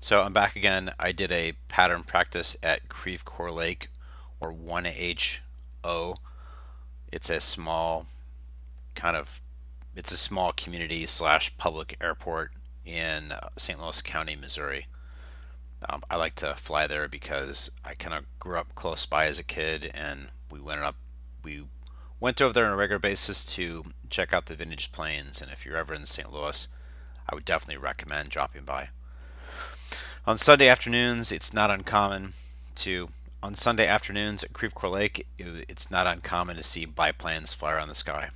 So I'm back again. I did a pattern practice at Creve Coeur Lake, or 1HO. It's a small it's a small community slash public airport in St. Louis County, Missouri. I like to fly there because I kind of grew up close by as a kid, and we went over there on a regular basis to check out the vintage planes. And if you're ever in St. Louis, I would definitely recommend dropping by. On Sunday afternoons, it's not uncommon on Sunday afternoons at Creve Coeur Lake, it's not uncommon to see biplanes fly around the sky.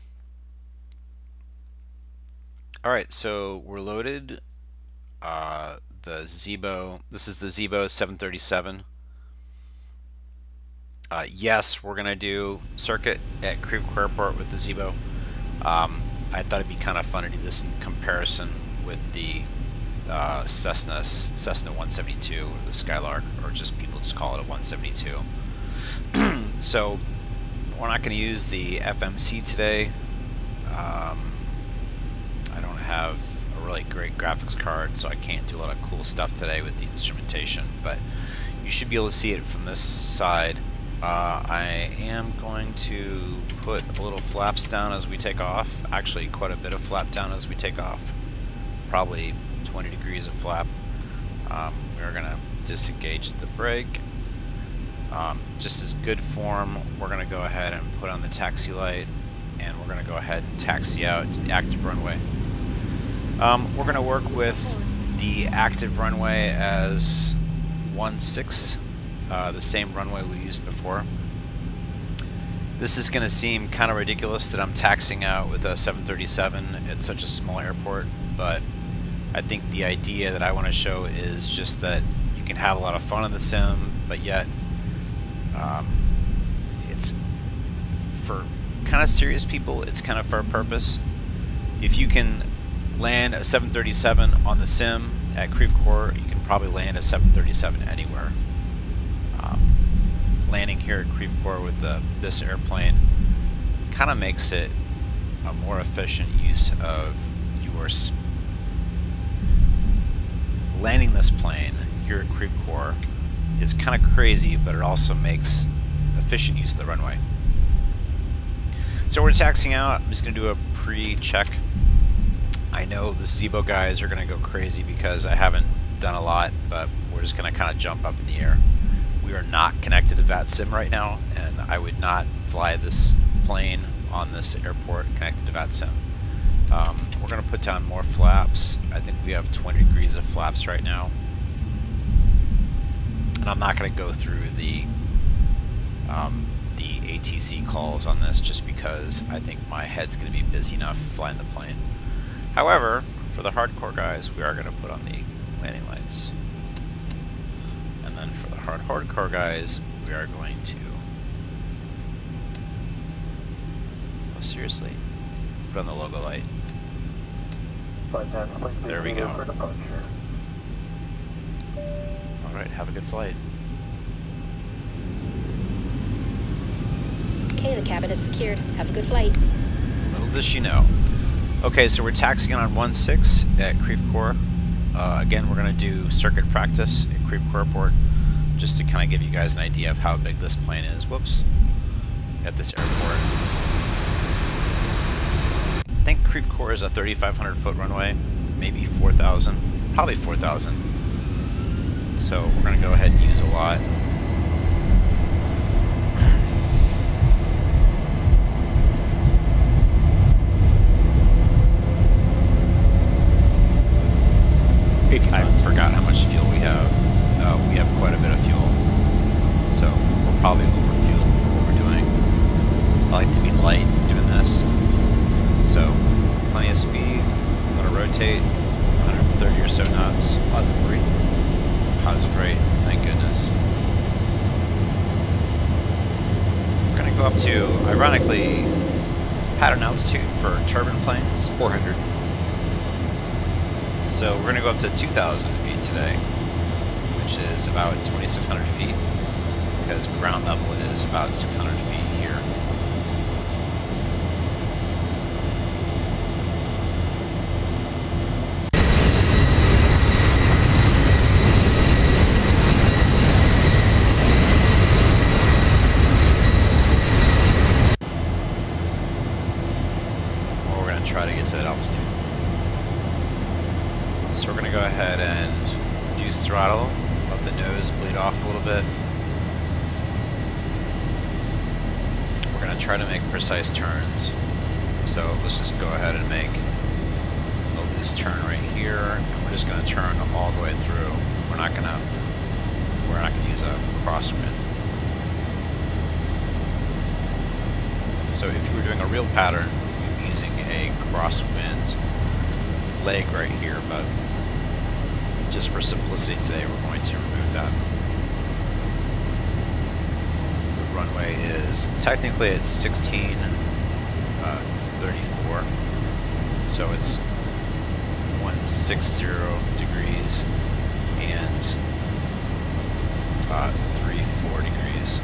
Alright, so we're loaded. The Zibo, this is the Zibo 737. Yes, we're going to do circuit at Creve Coeur Airport with the Zibo. I thought it'd be kind of fun to do this in comparison with the Cessna 172, or the Skylark, or just people just call it a 172. So we're not going to use the FMC today. I don't have a really great graphics card, so I can't do a lot of cool stuff today with the instrumentation, but you should be able to see it from this side. I am going to put a little flaps down as we take off, actually quite a bit of flap down as we take off, probably 20 degrees of flap. We're going to disengage the brake. Just as good form, we're going to go ahead and put on the taxi light, and we're going to go ahead and taxi out to the active runway. We're going to work with the active runway as 1/6, the same runway we used before. This is going to seem kind of ridiculous that I'm taxiing out with a 737 at such a small airport, but I think the idea that I want to show is just that you can have a lot of fun in the sim, but yet it's for kind of serious people, it's kind of for a purpose. If you can land a 737 on the sim at Creve Coeur, you can probably land a 737 anywhere. Landing here at Creve Coeur with this airplane kind of makes it a more efficient use of your landing this plane here at Creve Coeur. It's kind of crazy, but it also makes efficient use of the runway. So we're taxiing out. I'm just going to do a pre-check. I know the Zibo guys are going to go crazy because I haven't done a lot, but we're just going to kind of jump up in the air. We are not connected to VATSIM right now, and I would not fly this plane on this airport connected to VATSIM. We're going to put down more flaps. I think we have 20 degrees of flaps right now. And I'm not going to go through the ATC calls on this just because I think my head's going to be busy enough flying the plane. However, for the hardcore guys, we are going to put on the landing lights. And then for the hardcore guys, we are going to... Oh, seriously? Put on the logo light. There we go. Alright, have a good flight. Okay, the cabin is secured. Have a good flight. Little does you know. Okay, so we're taxiing on 1/6 at Creve Coeur. Again, we're going to do circuit practice at Creve Coeur Airport, just to kind of give you guys an idea of how big this plane is. Whoops. At this airport. I think Creve Coeur is a 3,500 foot runway, maybe 4,000, probably 4,000. So we're going to go ahead and use a lot. I forgot how much fuel we have. We have quite a bit of fuel, so we're probably overfueled for what we're doing. I like to be light doing this, so plenty of speed. I'm going to rotate 130 or so knots. Positive rate. Positive rate, thank goodness. We're going to go up to, ironically, pattern altitude for turbine planes, 400. So we're going to go up to 2,000 feet today, which is about 2,600 feet, because ground level is about 600 feet here. ahead and reduce throttle, let the nose bleed off a little bit. We're going to try to make precise turns. So let's just go ahead and make a loose turn right here, and we're just going to turn all the way through. We're not going to use a crosswind. So if you were doing a real pattern, you'd be using a crosswind leg right here, but just for simplicity today, we're going to remove that. The runway is technically it's 1634, so it's 160 degrees and 34 degrees,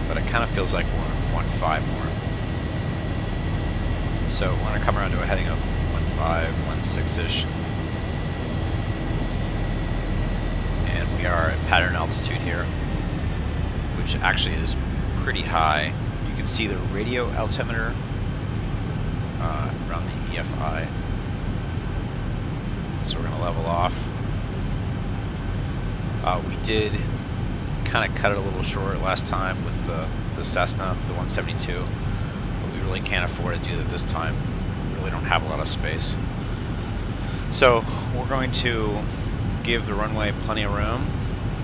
but it kind of feels like 1.5 more. So we're going to come around to a heading of 1.5, 1.6-ish. And we are at pattern altitude here, which actually is pretty high. You can see the radio altimeter around the EFI. So we're going to level off. We did kind of cut it a little short last time with the Cessna, the 172, but we really can't afford to do that this time. We really don't have a lot of space. So we're going to give the runway plenty of room,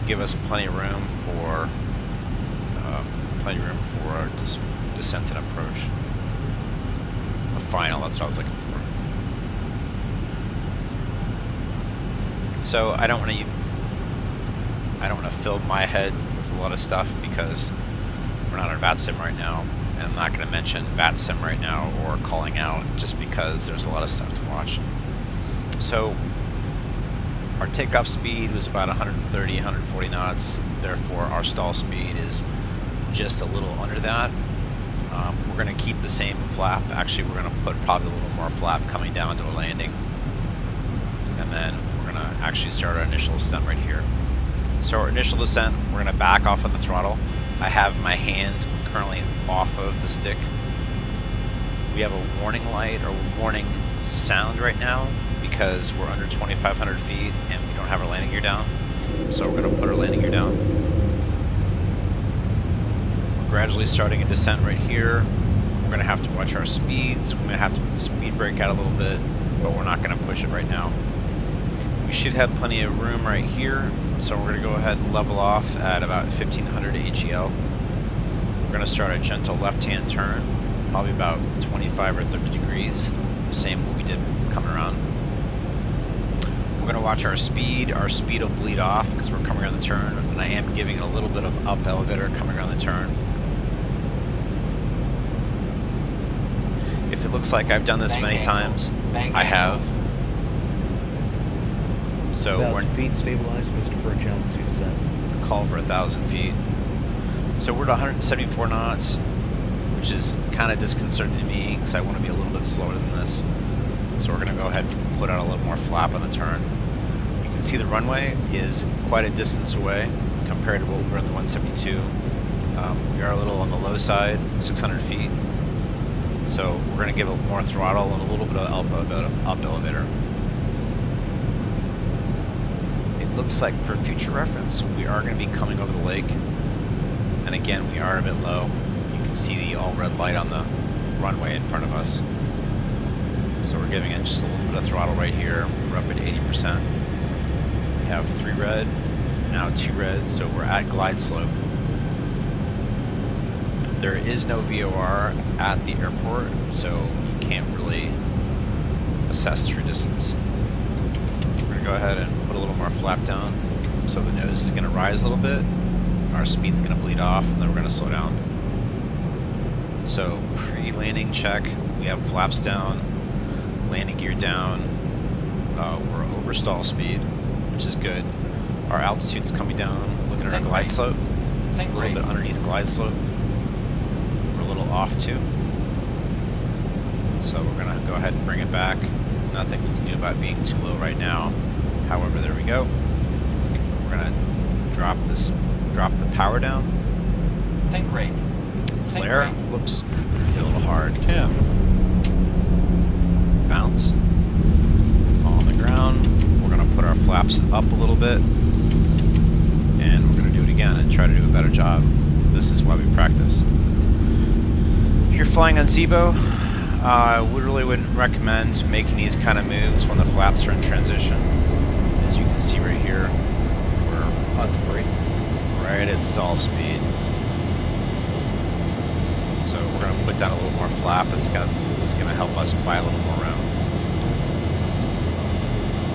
give us plenty of room for our descent and approach. A final, that's what I was looking for. So I don't want to fill my head with a lot of stuff because we're not on VATSIM right now, and I'm not going to mention VATSIM right now or calling out just because there's a lot of stuff to watch. So our takeoff speed was about 130, 140 knots, therefore our stall speed is just a little under that. We're going to keep the same flap. Actually, we're going to put probably a little more flap coming down to a landing, and then we're going to actually start our initial descent right here. So our initial descent, we're going to back off on the throttle. I have my hand currently off of the stick. We have a warning light or warning sound right now because we're under 2,500 feet and we don't have our landing gear down. So we're going to put our landing gear down. We're gradually starting a descent right here. We're going to have to watch our speeds. We're going to have to put the speed brake out a little bit, but we're not going to push it right now. We should have plenty of room right here, so we're going to go ahead and level off at about 1500 HEL. We're going to start a gentle left-hand turn, probably about 25 or 30 degrees, the same what we did coming around. We're going to watch our speed. Our speed will bleed off because we're coming around the turn, and I am giving it a little bit of up elevator coming around the turn. If it looks like I've done this many times, I have. So 1,000 feet stabilized, Mr. Birch, altitude set. Call for 1,000 feet. So we're at 174 knots, which is kind of disconcerting to me because I want to be a little bit slower than this. So we're going to go ahead and put out a little more flap on the turn. You can see the runway is quite a distance away compared to what we were in the 172. We are a little on the low side, 600 feet. So we're going to give it more throttle and a little bit of up elevator. Looks like for future reference we are going to be coming over the lake, and again we are a bit low. You can see the all red light on the runway in front of us, so we're giving it just a little bit of throttle right here. We're up at 80%. We have 3 red, now 2 red, so we're at glide slope. There is no VOR at the airport, so you can't really assess true distance. We're going to go ahead and put a little more flap down, so the nose is going to rise a little bit, our speed's going to bleed off, and then we're going to slow down. So pre-landing check, we have flaps down, landing gear down, we're over stall speed, which is good. Our altitude's coming down, looking at our glide slope, a little bit underneath glide slope. We're a little off too. So we're going to go ahead and bring it back. Nothing we can do about being too low right now. However, there we go. We're going to drop the power down. Think rate. Flare. Whoops. Hit a little hard. Yeah. Bounce. On the ground. We're going flaps up a little bit, and we're going to do it again and try to do a better job. This is why we practice. If you're flying on Zibo, I really wouldn't recommend making these kind of moves when the flaps are in transition. As you can see right here, we're right at stall speed. So we're going to put down a little more flap. It's going to help us buy a little more room.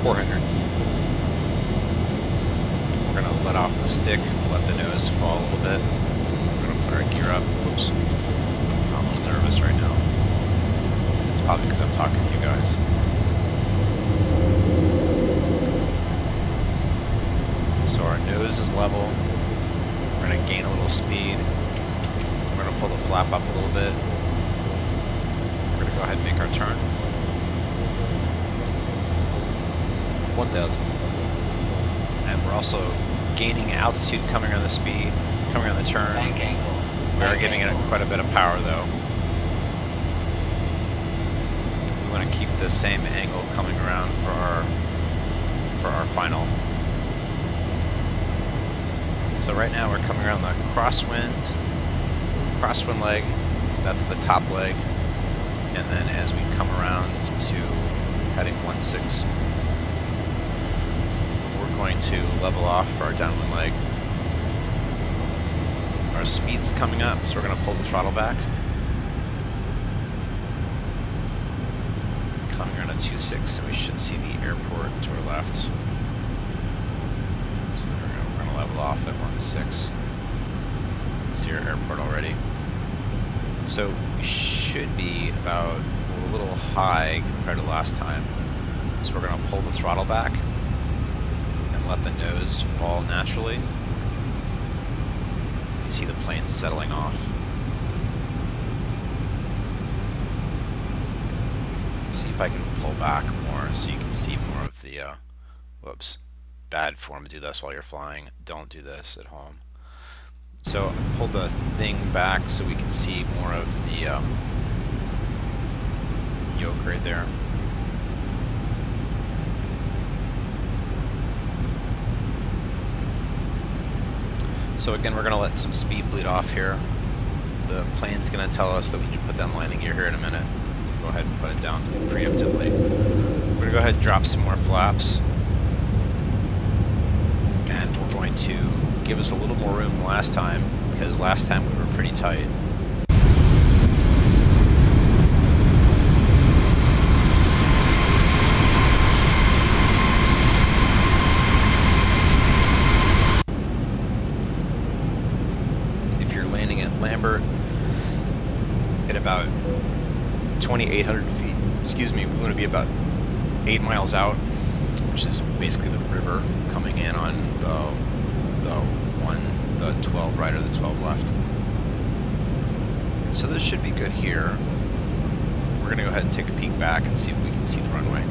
400. We're going to let off the stick, let the nose fall a little bit. We're going to put our gear up. Oops. I'm a little nervous right now. It's probably because I'm talking to you guys. So our nose is level. We're going to gain a little speed. We're going to pull the flap up a little bit. We're going to go ahead and make our turn. 1,000. And we're also gaining altitude coming on the speed, coming on the turn. Bank angle. We are giving it quite a bit of power though. We want to keep the same angle coming around for our final. So right now we're coming around the crosswind leg, that's the top leg, and then as we come around to heading 1-6, we're going to level off for our downwind leg. Our speed's coming up, so we're going to pull the throttle back. Coming around at 2.6, and we should see the airport to our left. So there we go. We're going to level off at 1.6. See our airport already. So we should be about a little high compared to last time. So we're going to pull the throttle back and let the nose fall naturally. You see the plane settling off. See if I can pull back more so you can see more of the, whoops, bad form to do this while you're flying. Don't do this at home. So pull the thing back so we can see more of the yoke right there. So again, we're going to let some speed bleed off here. The plane's going to tell us that we need to put down landing gear here in a minute. So go ahead and put it down preemptively. We're going to go ahead and drop some more flaps. And we're going to give us a little more room than last time, because last time we were pretty tight. If you're landing at Lambert at about 2,800 feet, excuse me, we want to be about 8 miles out, which is basically the river coming in on the 12 right or the 12 left. So this should be good here. We're going to go ahead and take a peek back and see if we can see the runway.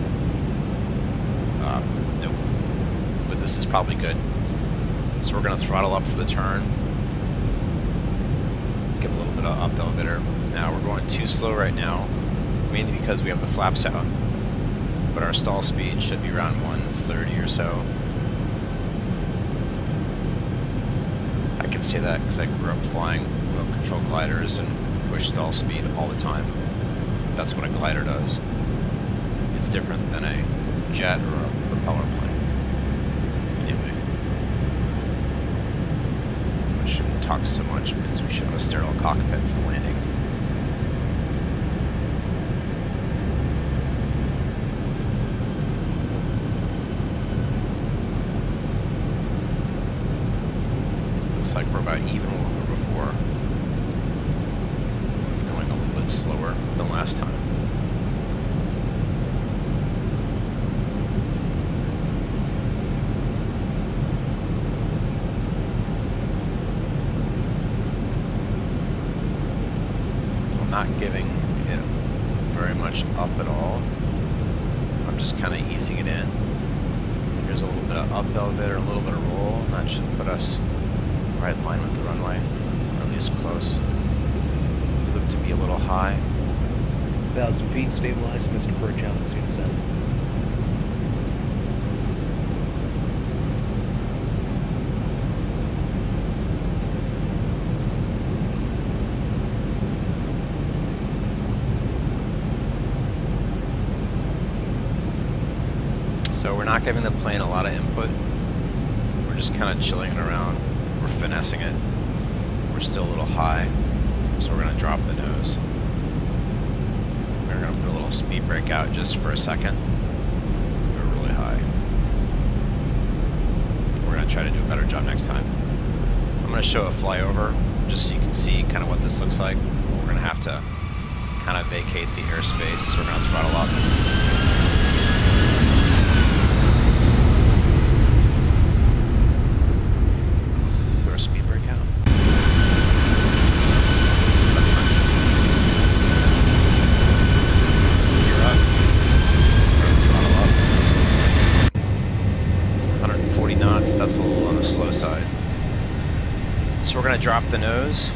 Nope. But this is probably good. So we're going to throttle up for the turn. Give a little bit of up elevator. Now we're going too slow right now, mainly because we have the flaps out. But our stall speed should be around 130 or so. I can say that because I grew up flying remote control gliders and push stall speed all the time. That's what a glider does. It's different than a jet or a propeller plane. Anyway, I shouldn't talk so much because we should have a sterile cockpit for the landing. Looks like we're about even what we were before. Going a little bit slower than last time. I'm not giving it very much up at all. I'm just kind of easing it in. Here's a little bit of up elevator, a little bit of roll, and that should put us right in line with the runway, or at least close. We look to be a little high. 1,000 feet, stabilized, Mr. Burch, altitude set. not giving the plane a lot of input. We're just kind of chilling it around. We're finessing it. We're still a little high, so we're going to drop the nose. We're going to put a little speed brake out just for a second. We're really high. We're going to try to do a better job next time. I'm going to show a flyover just so you can see kind of what this looks like. We're going to have to kind of vacate the airspace, so we're going to throttle up. Put our speed brake out. That's not good. You're up. We're going to throttle up. 140 knots, that's a little on the slow side. So we're going to drop the nose,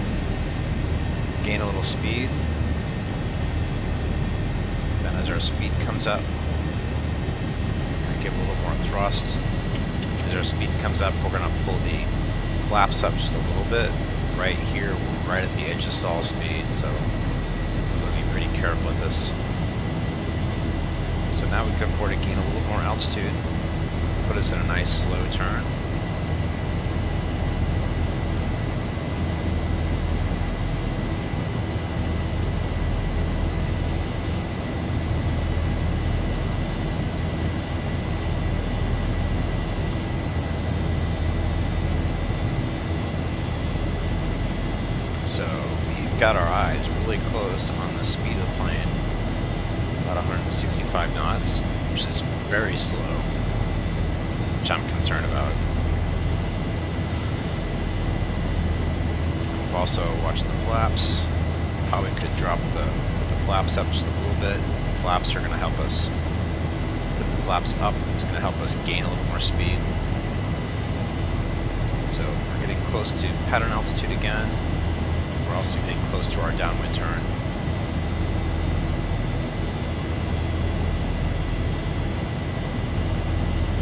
gain a little speed. Then as our speed comes up, give a little more thrust. As our speed comes up, we're going to pull the flaps up just a little bit. Right here, we're right at the edge of stall speed, so we're going to be pretty careful with this. So now we can afford to gain a little more altitude, put us in a nice slow turn. So we've got our eyes really close on the speed of the plane, about 165 knots, which is very slow, which I'm concerned about. We've also watched the flaps. Probably could put the flaps up just a little bit. The flaps are going to help us. Put the flaps up, it's going to help us gain a little more speed. So we're getting close to pattern altitude again. We're also getting close to our downwind turn.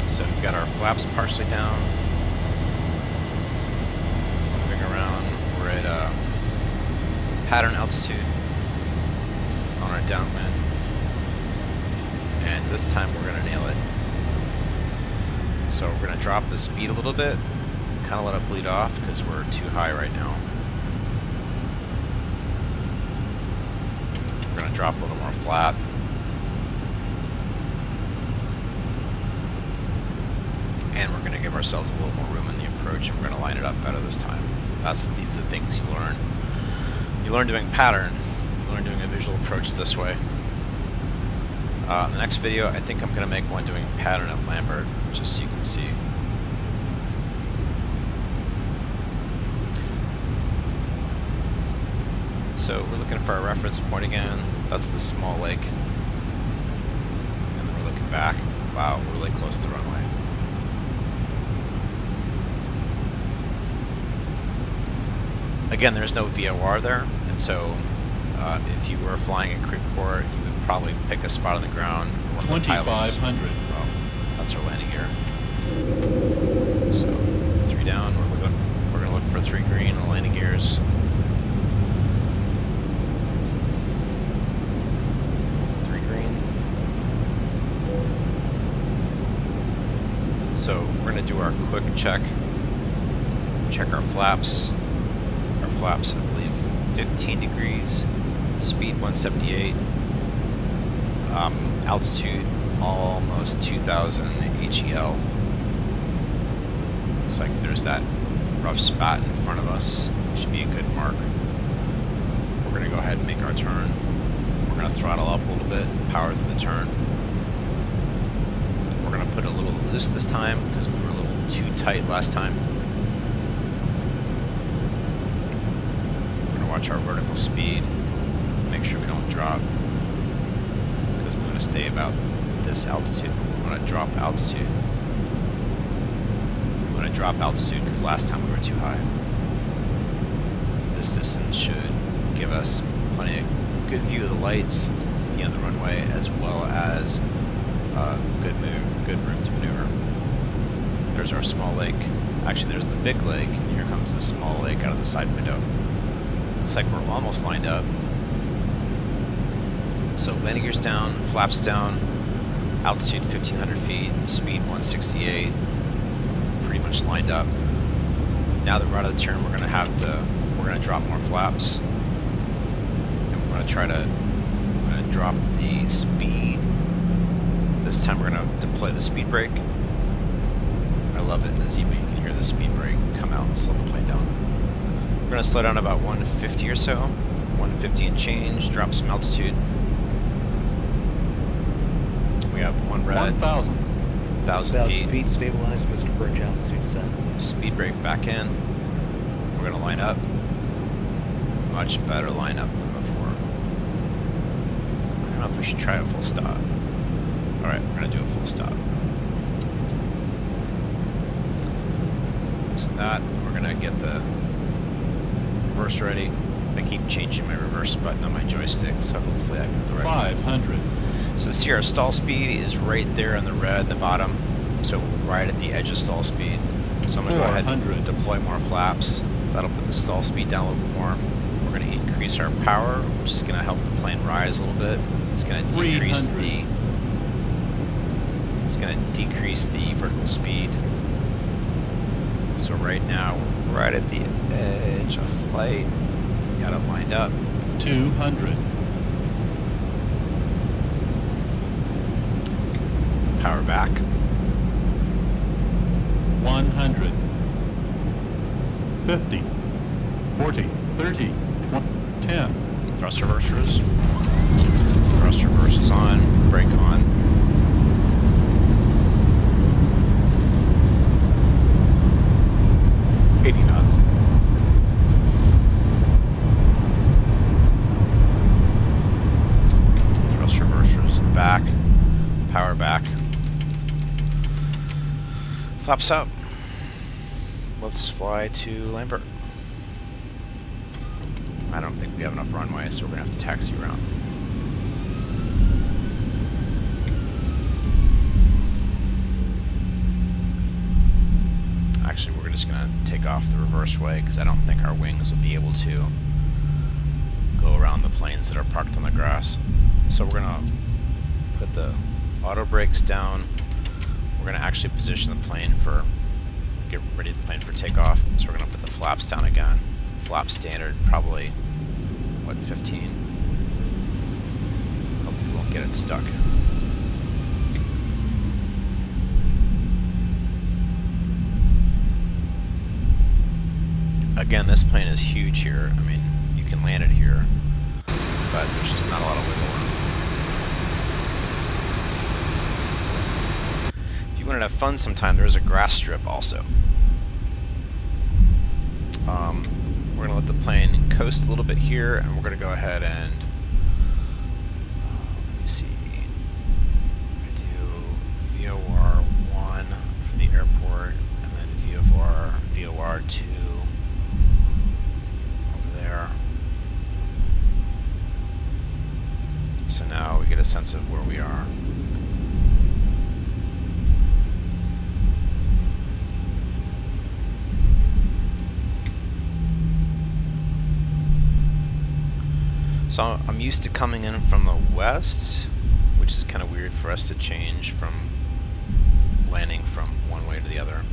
So we've got our flaps partially down. Moving around, we're at pattern altitude on our downwind. And this time we're going to nail it. So we're going to drop the speed a little bit, kind of let it bleed off because we're too high right now. Drop a little more flat. And we're going to give ourselves a little more room in the approach, and we're going to line it up better this time. These are the things you learn. You learn doing pattern. You learn doing a visual approach this way. In the next video, I think I'm going to make one doing pattern at Lambert, just so you can see. So we're looking for our reference point again. That's the small lake. And then we're looking back. Wow, we're really close to the runway. Again, there's no VOR there, and so if you were flying in Creve, you would probably pick a spot on the ground. 2,500. Well, that's our landing gear. So 3 down. We're going to look for 3 green on the landing gears. 3 green. So we're going to do our quick check. Check our flaps. Our flaps, I believe, 15 degrees. Speed 178. Altitude almost 2,000 HEL. Looks like there's that rough spot in front of us. Should be a good mark. We're going to go ahead and make our turn. We're going to throttle up a little bit, power through the turn. We're going to put it a little loose this time because we were a little too tight last time. We're going to watch our vertical speed. Make sure we don't drop, because we want to stay about this altitude, but we want to drop altitude. We want to drop altitude because last time we were too high. This distance should give us plenty of good view of the lights at the end of the runway, as well as good room to maneuver. There's our small lake. Actually, there's the big lake, and here comes the small lake out of the side window. Looks like we're almost lined up. So landing gears down, flaps down, Altitude 1,500 feet, speed 168. Pretty much lined up. Now that we're out of the turn, we're gonna drop more flaps. And we're gonna drop the speed. This time we're gonna deploy the speed brake. I love it in the Zibo, you can hear the speed brake come out and slow the plane down. We're gonna slow down about 150 or so. 150 and change, drop some altitude. We have one red. 1,000. 1,000 feet. Stabilized, Mr. Perch, altitude set. Speed brake back in. We're gonna line up. Much better lineup than before. I don't know if we should try a full stop. Alright, we're gonna do a full stop. So that, we're gonna get the reverse ready. I keep changing my reverse button on my joystick, so hopefully I get the right 500. one. So see our stall speed is right there in the red in the bottom. So right at the edge of stall speed. So I'm gonna go ahead and deploy more flaps. That'll put the stall speed down a little bit more. We're gonna increase our power, which is gonna help the plane rise a little bit. It's gonna decrease the vertical speed. So right now we're right at the edge of flight. Got it lined up. 200. Power back. 100. 50. 40. 30. 20. 10. Thrust reversers. Thrust reversers on. Brake on. knots. Thrust reversers back. Power back. Flaps up. Let's fly to Lambert. I don't think we have enough runway, so we're gonna have to taxi around. Actually, we're just gonna take off the reverse way because I don't think our wings will be able to go around the planes that are parked on the grass. So we're gonna put the auto brakes down. We're gonna actually position the plane for, get ready the plane for takeoff. So we're gonna put the flaps down again. Flap standard, probably, what, 15? Hopefully we won't get it stuck. Again, this plane is huge here. I mean, you can land it here, but there's just not a lot of wiggle room. If you want to have fun sometime, there's a grass strip also. We're going to let the plane coast a little bit here, and we're going to go ahead and, let me see, do VOR 1 for the airport, and then VOR 2 over there. So now we get a sense of where we are. So I'm used to coming in from the west, which is kind of weird for us to change from landing from one way to the other.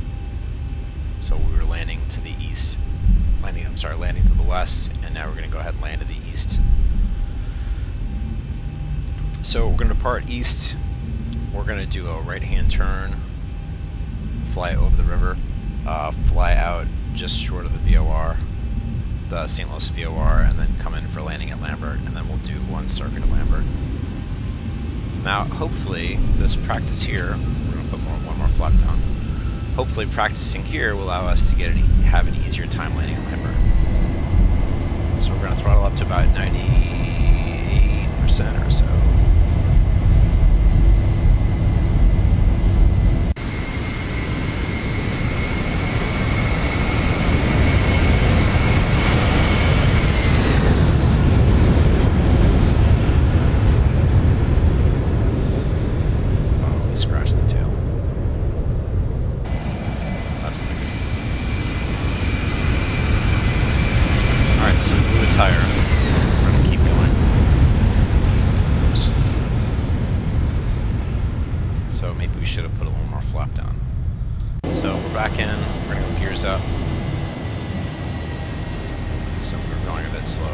So we were landing to the east, landing to the west, and now we're going to go ahead and land to the east. So we're going to depart east. We're going to do a right-hand turn, fly over the river, fly out just short of the VOR. The St. Louis VOR, and then come in for landing at Lambert, and then we'll do one circuit at Lambert. Now, hopefully, this practice here, we're going to put one more flap down. Hopefully, practicing here will allow us to have an easier time landing at Lambert. So we're going to throttle up to about 98% or so. flap down. So we're back in, we're gonna go gears up. So we're going a bit slow.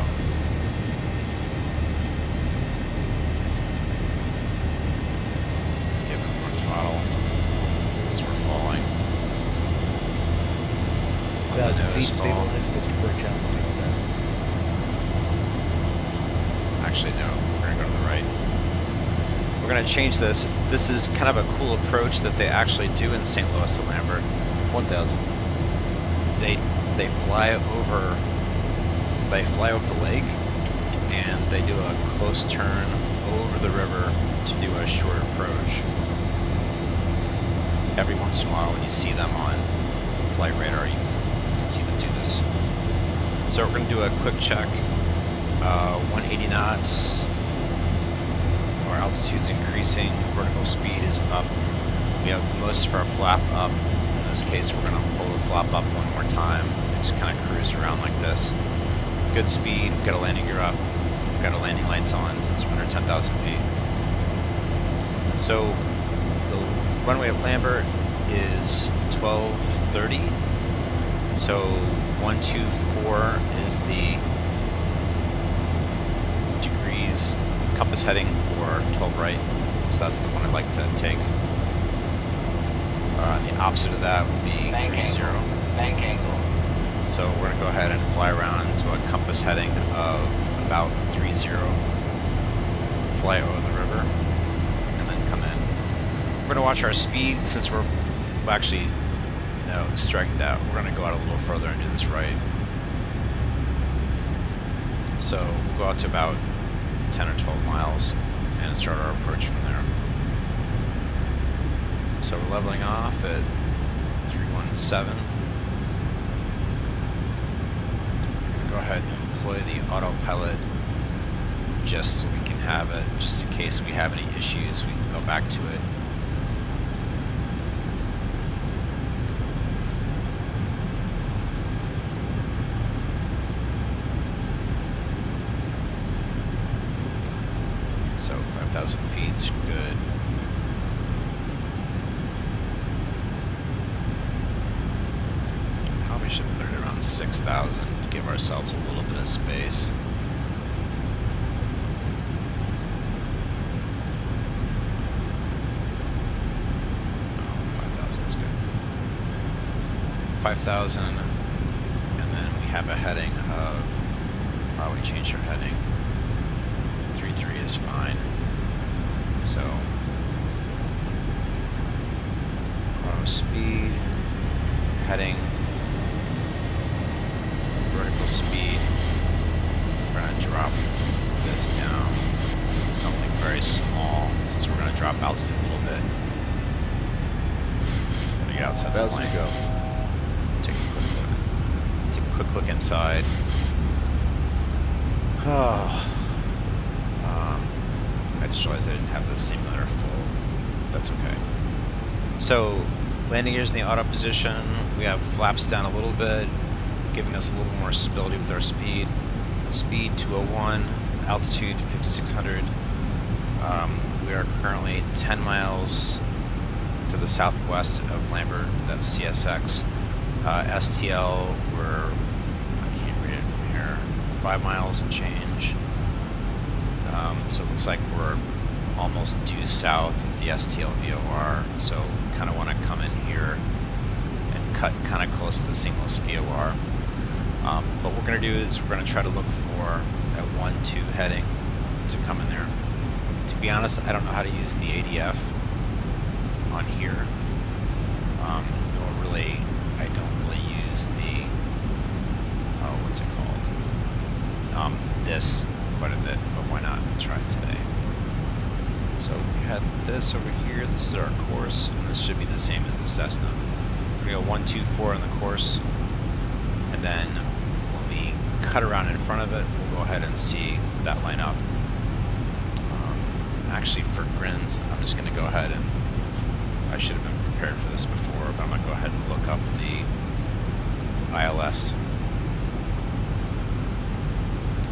Give it more throttle since we're falling. 1,000 feet Fall. stabilized, Mr. Birch altitude set. Actually, no, we're gonna go to the right. We're gonna change this. This is kind of a cool approach that they actually do in St. Louis and Lambert. 1,000. They fly over. They fly over the lake, and they do a close turn over the river to do a short approach. Every once in a while, when you see them on flight radar, you can see them do this. So we're going to do a quick check. 180 knots. Our altitude's increasing. Vertical speed is up. We have most of our flap up. In this case, we're going to pull the flap up one more time and just kind of cruise around like this. Good speed. We've got a landing gear up. We've got our landing lights on since we're under 10,000 feet. So the runway at Lambert is 1230. So 124 is the degrees compass heading for 12 right. So that's the one I'd like to take. The opposite of that would be 30. Bank angle. So we're going to go ahead and fly around to a compass heading of about 30. Fly over the river and then come in. We're going to watch our speed since we're actually, no, strike that. We're going to go out a little further and do this right. So we'll go out to about 10 or 12 miles and start our approach from there. So we're leveling off at 317. Go ahead and employ the autopilot just so we can have it, just in case we have any issues, we can go back to it. So 5,000 feet's good. Probably should put it around 6,000 to give ourselves a little bit of space. Oh, 5,000 is good. 5,000, and then we have a heading of, we changed our heading. 3.3 is fine. So, auto speed, heading, vertical speed. We're going to drop this down to something very small since we're going to drop altitude a little bit. Gonna get outside the plane. Go. Take a quick look. Take a quick look inside. Oh. I just realized I didn't have the simulator full. That's okay. So, landing gears in the auto position. We have flaps down a little bit, giving us a little more stability with our speed. Speed 201, altitude 5,600. We are currently 10 miles to the southwest of Lambert. That's CSX. STL, I can't read it from here, 5 miles and change. So it looks like we're almost due south of the STL VOR, so we kind of want to come in here and cut kind of close to the St. Louis VOR. But what we're going to do is we're going to try to look for a 1-2 heading to come in there. To be honest, I don't know how to use the ADF on here. I don't really use the, what's it called? This quite a bit, but why not try it today? So we had this over here. This is our course, and this should be the same as the Cessna. We're going to go 1, 2, 4 on the course, and then when we cut around in front of it, we'll go ahead and see that line up. Actually, for grins, I'm just going to go ahead and, I should have been prepared for this before, but I'm going to go ahead and look up the ILS.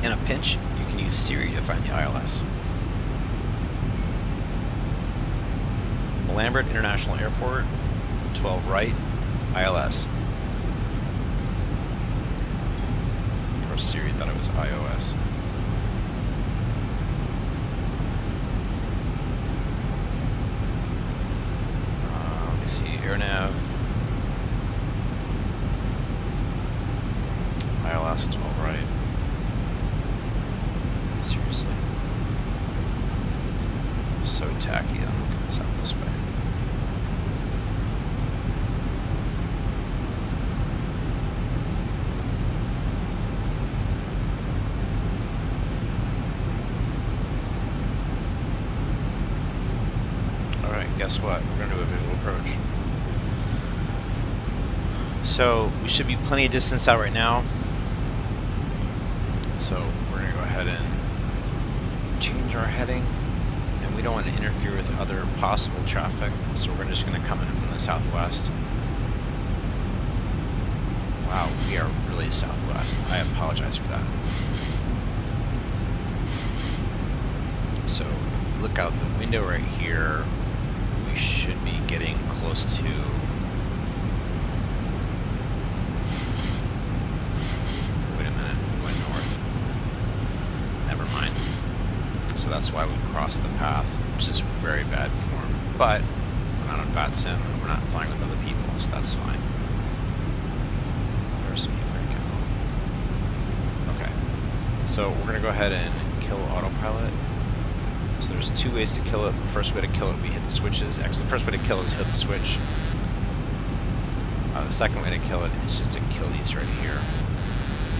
In a pinch, you can use Siri to find the ILS. Lambert International Airport 12 right, ILS. Of course, Siri thought it was iOS. Let me see, AirNav. ILS 12 right. Seriously. So tacky, I'm looking this out this way. Alright, guess what? We're going to do a visual approach. So, we should be plenty of distance out right now. So, we're going to go ahead and change our heading. And we don't want to interfere with other possible traffic, so we're just going to come in from the southwest. Wow, we are really southwest. I apologize for that. So, if you look out the window right here, we should be getting close to... Wait a minute, going north. Never mind. So that's why we crossed the path, which is very bad form. But we're not on VATSIM, and we're not flying with other people, so that's fine. There's speed breakout. Okay. So we're going to go ahead and kill autopilot. So there's two ways to kill it. The first way to kill it, we hit the switches. Actually, the first way to kill it is hit the switch. The second way to kill it is just to kill these right here.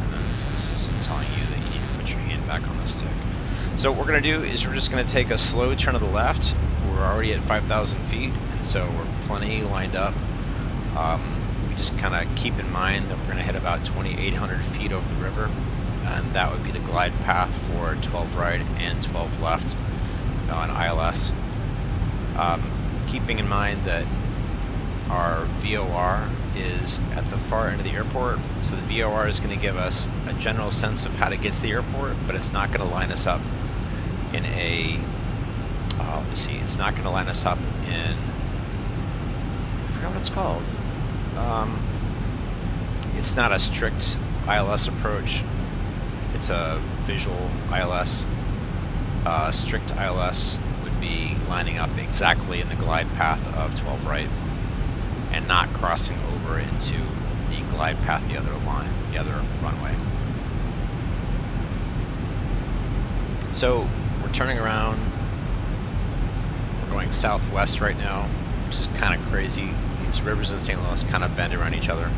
And then it's the system telling you that you need to put your hand back on the stick. So what we're going to do is we're just going to take a slow turn to the left. We're already at 5,000 feet, and so we're plenty lined up. We just kind of keep in mind that we're going to hit about 2,800 feet over the river, and that would be the glide path for 12 right and 12 left on ILS. Keeping in mind that our VOR is at the far end of the airport, so the VOR is going to give us a general sense of how to get to the airport, but it's not going to line us up in a, let me see, it's not going to line us up in, I forgot what it's called. It's not a strict ILS approach, it's a visual ILS. Strict ILS would be lining up exactly in the glide path of 12 right and not crossing over into the glide path the other runway. So we're turning around, we're going southwest right now, which is kind of crazy. These rivers in St. Louis kind of bend around each other.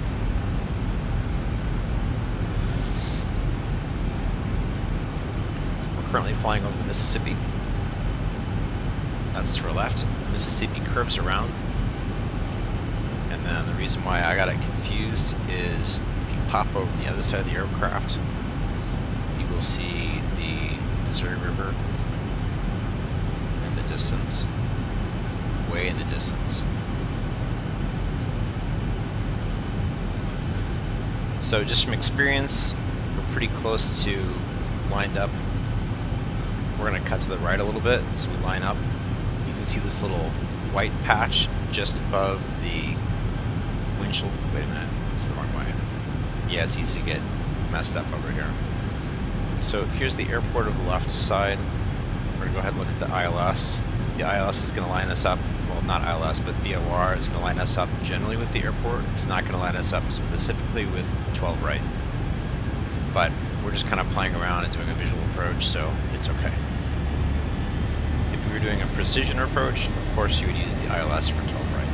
We're currently flying over the Mississippi. That's to our left. The Mississippi curves around. And then the reason why I got it confused is if you pop over the other side of the aircraft, you will see the Missouri River in the distance, way in the distance. So just from experience, we're pretty close to lined up. We're going to cut to the right a little bit, so we line up. You can see this little white patch just above the windshield. Wait a minute, it's the wrong way. Yeah, it's easy to get messed up over here. So here's the airport of the left side. We're going to go ahead and look at the ILS. The ILS is going to line us up, well, not ILS, but VOR is going to line us up generally with the airport. It's not going to line us up specifically with 12 right. But we're just kind of playing around and doing a visual approach, so it's okay. If we were doing a precision approach, of course you would use the ILS for 12 right.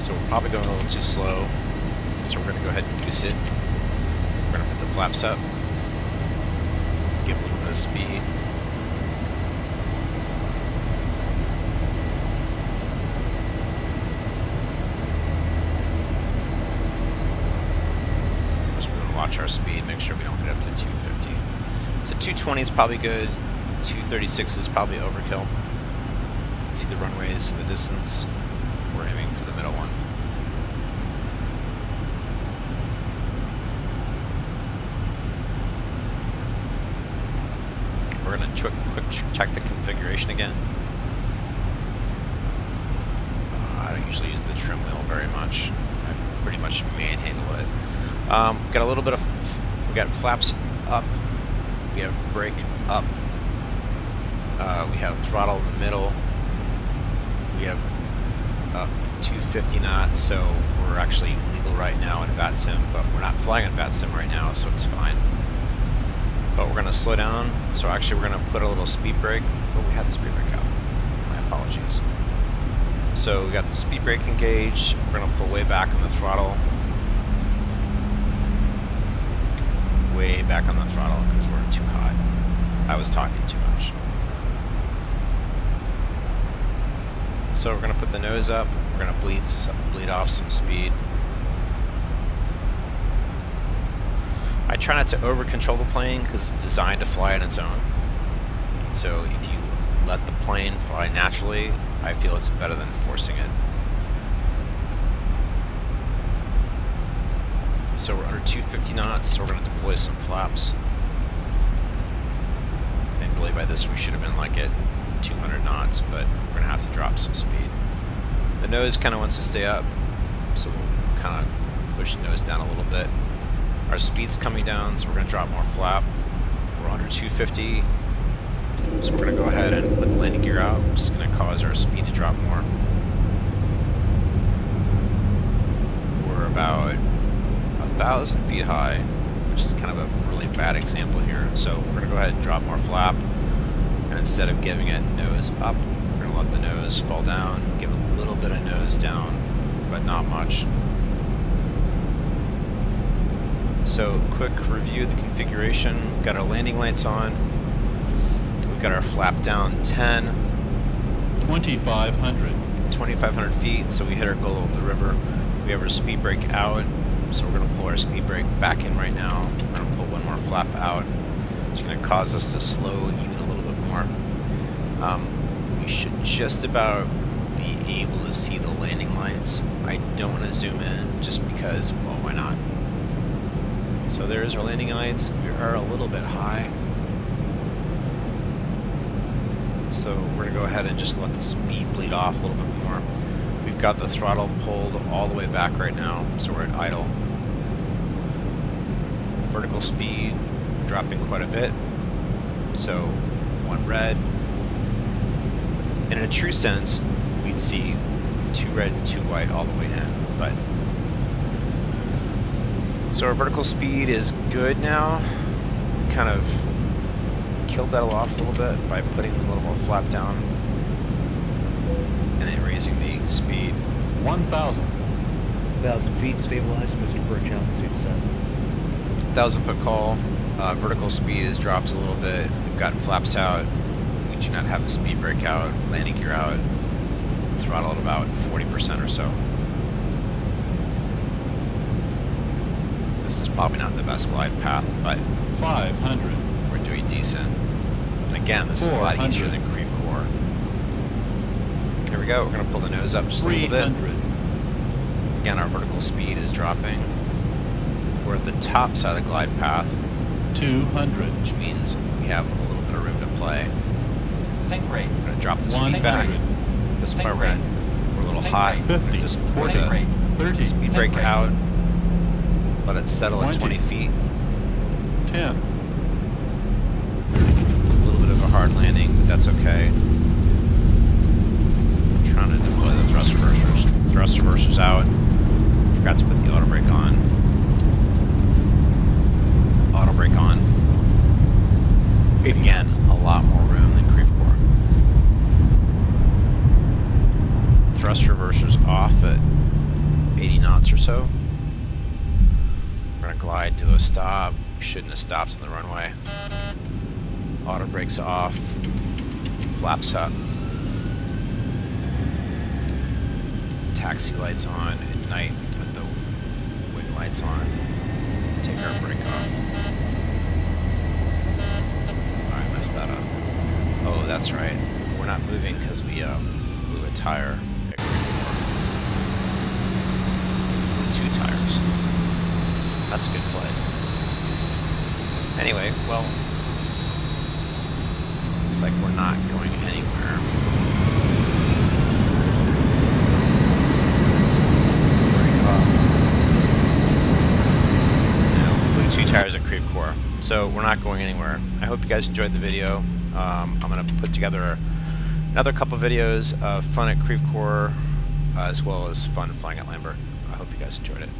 So we're probably going a little too slow, so we're going to go ahead and goose it. We're going to put the flaps up, give a little bit of speed. Just we're going to watch our speed, make sure we don't get up to 250. So 220 is probably good, 236 is probably overkill. You can see the runways in the distance. We're aiming for the middle one. We're going to quick check the configuration again. usually use the trim wheel very much. I pretty much manhandle it. Got a little bit of, we got flaps up, we have brake up, we have throttle in the middle, we have up 250 knots, so we're actually legal right now in VATSIM, but we're not flying in VATSIM right now, so it's fine. But we're going to slow down, so actually we're going to put a little speed brake. Oh, we had the speed brake out. My apologies. So we got the speed brake engaged. We're going to pull way back on the throttle. Way back on the throttle because we're too hot. I was talking too much. So we're going to put the nose up. We're going to bleed off some speed. I try not to over control the plane because it's designed to fly on its own. So if you let the plane fly naturally, I feel it's better than forcing it. So we're under 250 knots, so we're going to deploy some flaps. And really by this we should have been like at 200 knots, but we're going to have to drop some speed. The nose kind of wants to stay up, so we'll kind of push the nose down a little bit. Our speed's coming down, so we're going to drop more flap. We're under 250, so we're going to go ahead and put the landing gear out, which is going to cause our speed to drop more. We're about 1,000 feet high, which is kind of a really bad example here. So we're going to go ahead and drop more flap, and instead of giving it nose up, we're going to let the nose fall down, give a little bit of nose down, but not much. So, quick review of the configuration. We've got our landing lights on. We've got our flap down 10. 2,500. 2,500 feet, so we hit our goal of the river. We have our speed brake out, so we're going to pull our speed brake back in right now. We're going to pull one more flap out. It's going to cause us to slow even a little bit more. We should just about be able to see the landing lights. I don't want to zoom in just because, well, why not? So there's our landing lights. We are a little bit high. So we're going to go ahead and just let the speed bleed off a little bit more. We've got the throttle pulled all the way back right now, so we're at idle. Vertical speed dropping quite a bit. So one red. And in a true sense, we'd see two red and two white all the way in, but so our vertical speed is good now. Kind of killed that off a little bit by putting a little more flap down and then raising the speed. 1,000. 1,000 feet, stabilized, Mr. Birch, altitude set. 1,000-foot call. Vertical speed drops a little bit. We've got flaps out. We do not have the speed brake out. Landing gear out. Throttle at about 40% or so. This is probably not the best glide path, but 500. we're doing decent. And again, this is a lot easier than Creve Coeur. Here we go. We're going to pull the nose up just a little bit. 300. Again, our vertical speed is dropping. We're at the top side of the glide path, 200. which means we have a little bit of room to play. Think rate. We're going to drop the speed 100. back. This part we're a little hot. We're going to just put Think rate. the 30. speed brake rate. out. Let it settle at 20 feet. 10. A little bit of a hard landing, but that's okay. I'm trying to deploy the thrust reversers. Thrust reversers out. Forgot to put the auto brake on. Auto brake on. Again, a lot more room than Creve Coeur. Thrust reversers off at 80 knots or so. We're going to glide to a stop. We shouldn't have stopped on the runway. Auto brakes off. Flaps up. Taxi lights on. At night, put the wing lights on. Take our brake off. Oh, I messed that up. Oh, that's right. We're not moving because we blew a tire. Two tires. That's a good flight. Anyway, well, looks like we're not going anywhere. so we're not going anywhere. I hope you guys enjoyed the video. I'm going to put together another couple videos of fun at Creve Coeur, as well as fun flying at Lambert. I hope you guys enjoyed it.